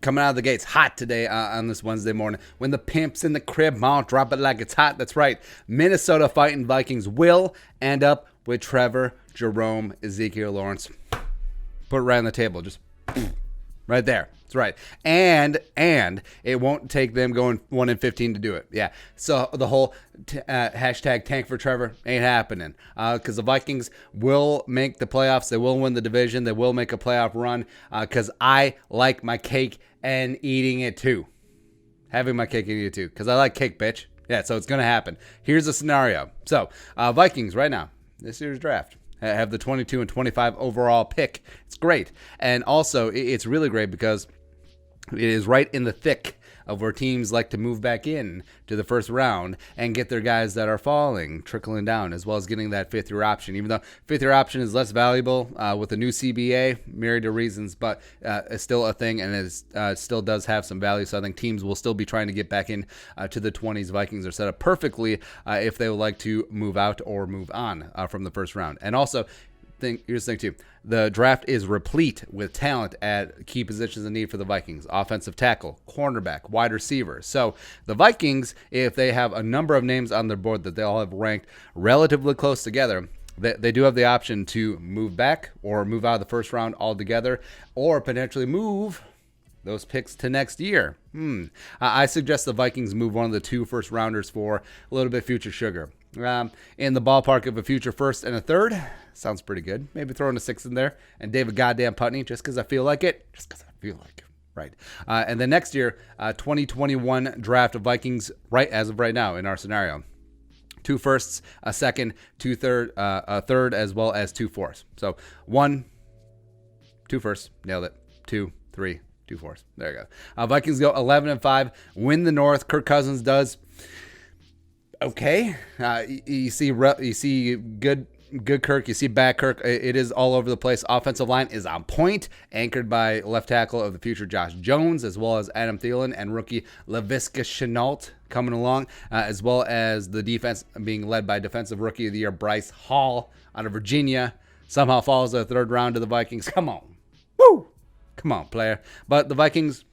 coming out of the gates hot today on this Wednesday morning. When the pimp's in the crib, ma, drop it like it's hot. That's right. Minnesota fighting Vikings will end up with Trevor, Jerome, Ezekiel Lawrence. Put it right on the table. Just right there. That's right. And it won't take them going 1-15 to do it. Yeah. So the whole hashtag tank for Trevor ain't happening because the Vikings will make the playoffs. They will win the division. They will make a playoff run because I like my cake and eating it too. Having my cake and eating it too because I like cake, bitch. Yeah, so it's going to happen. Here's the scenario. So Vikings right now, this year's draft, have the 22 and 25 overall pick. It's great. And also, it's really great because it is right in the thick of where teams like to move back in to the first round and get their guys that are falling, trickling down, as well as getting that fifth-year option. Even though fifth-year option is less valuable with the new CBA, myriad of reasons, but it's still a thing, and it still does have some value. So I think teams will still be trying to get back in to the 20s. Vikings are set up perfectly if they would like to move out or move on from the first round. And also, here's the thing too. The draft is replete with talent at key positions of need for the Vikings. Offensive tackle, cornerback, wide receiver. So the Vikings, if they have a number of names on their board that they all have ranked relatively close together, they do have the option to move back or move out of the first round altogether or potentially move those picks to next year. I suggest the Vikings move one of the 2 first rounders for a little bit future sugar. In the ballpark of a future first and a third. Sounds pretty good. Maybe throwing a 6 in there. And David goddamn Putney, just because I feel like it. Just because I feel like it. Right. And then next year, 2021 draft of Vikings, right as of right now in our scenario. 2 firsts, a second, a third, as well as 2 fourths. So 1, 2 firsts, nailed it. 2, 3, 2 fourths. There you go. Vikings go 11-5, win the North. Kirk Cousins does okay. You see good Kirk. You see bad Kirk. It is all over the place. Offensive line is on point, anchored by left tackle of the future Josh Jones, as well as Adam Thielen and rookie Laviska Shenault coming along, as well as the defense being led by defensive rookie of the year Bryce Hall out of Virginia. Somehow falls to the third round to the Vikings. Come on. Woo! Come on, player. But the Vikings,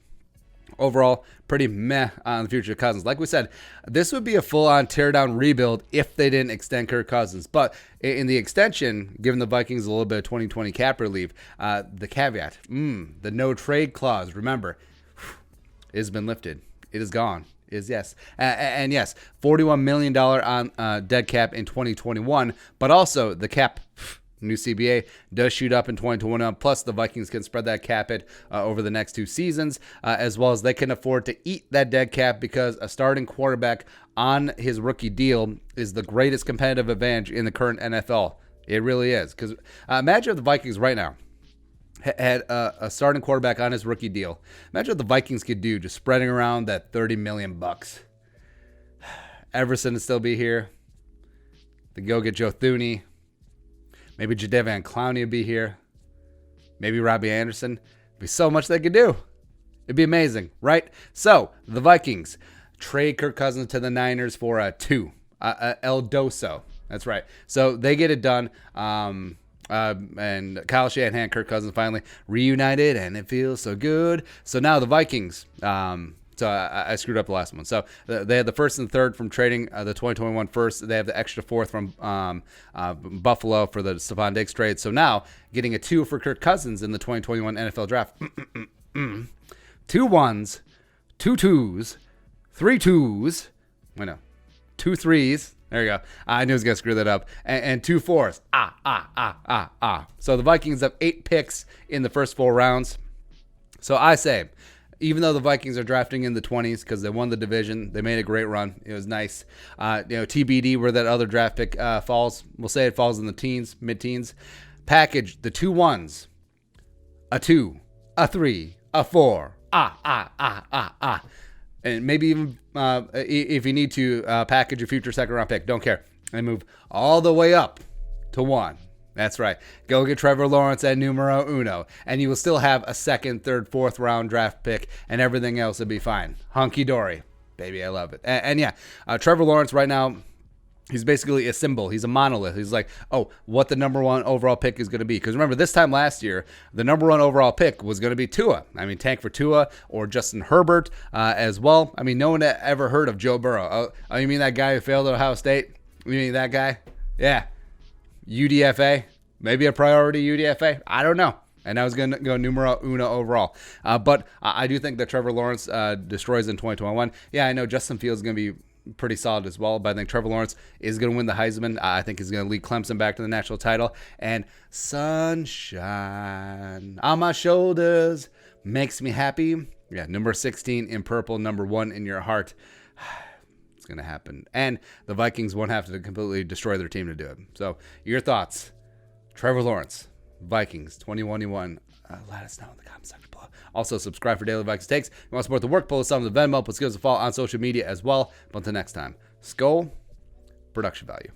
overall, pretty meh on the future of Cousins. Like we said, this would be a full-on tear-down rebuild if they didn't extend Kirk Cousins. But in the extension, giving the Vikings a little bit of 2020 cap relief, the caveat, the no-trade clause, remember, it has been lifted. It is gone. Is yes. And yes, $41 million on dead cap in 2021, but also the cap, new CBA, does shoot up in 2021. Plus, the Vikings can spread that cap it over the next 2 seasons, as well as they can afford to eat that dead cap because a starting quarterback on his rookie deal is the greatest competitive advantage in the current NFL. It really is. Because imagine if the Vikings right now had a starting quarterback on his rookie deal. Imagine what the Vikings could do just spreading around that $30 million. Everson would still be here. They go get Joe Thuney. Maybe Jadeveon Clowney would be here. Maybe Robbie Anderson. There'd be so much they could do. It'd be amazing, right? So, the Vikings trade Kirk Cousins to the Niners for a 2. El Doso. That's right. So, they get it done. And Kyle Shanahan, Kirk Cousins finally reunited, and it feels so good. So, now the Vikings... So I screwed up the last one. So they had the first and third from trading the 2021 first. They have the extra fourth from Buffalo for the Stephon Diggs trade. So now getting a 2 for Kirk Cousins in the 2021 NFL draft. 2 1s, 2 2s, 3 2s. I know. 2 3s. There you go. I knew I was going to screw that up. And 2 4s. So the Vikings have 8 picks in the first 4 rounds. So I say, even though the Vikings are drafting in the 20s because they won the division, they made a great run. It was nice. TBD where that other draft pick falls. We'll say it falls in the teens, mid-teens. Package the 2 1s, a 2, a 3, a 4. And maybe even if you need to package a future second-round pick, don't care. And move all the way up to 1. That's right. Go get Trevor Lawrence at numero uno, and you will still have a second, third, fourth round draft pick, and everything else will be fine. Hunky dory. Baby, I love it. And yeah, Trevor Lawrence right now, He's basically a symbol. He's a monolith. He's like, oh, what the number one overall pick is going to be. Because remember, this time last year, the number one overall pick was going to be Tua. I mean, tank for Tua or Justin Herbert as well. I mean, no one ever heard of Joe Burrow. Oh, you mean that guy who failed at Ohio State? You mean that guy? Yeah. UDFA? Maybe a priority UDFA? I don't know. And I was going to go numero uno overall. But I do think that Trevor Lawrence destroys in 2021. Yeah, I know Justin Fields is going to be pretty solid as well, but I think Trevor Lawrence is going to win the Heisman. I think he's going to lead Clemson back to the national title. And sunshine on my shoulders makes me happy. Yeah, number 16 in purple, number 1 in your heart. It's going to happen. And the Vikings won't have to completely destroy their team to do it. So your thoughts, Trevor Lawrence, Vikings 2021. Let us know in the comments section below. Also, subscribe for daily Vikings takes. If you want to support the work, pull us on the Venmo. Please give us a follow on social media as well. But until next time, Skol, production value.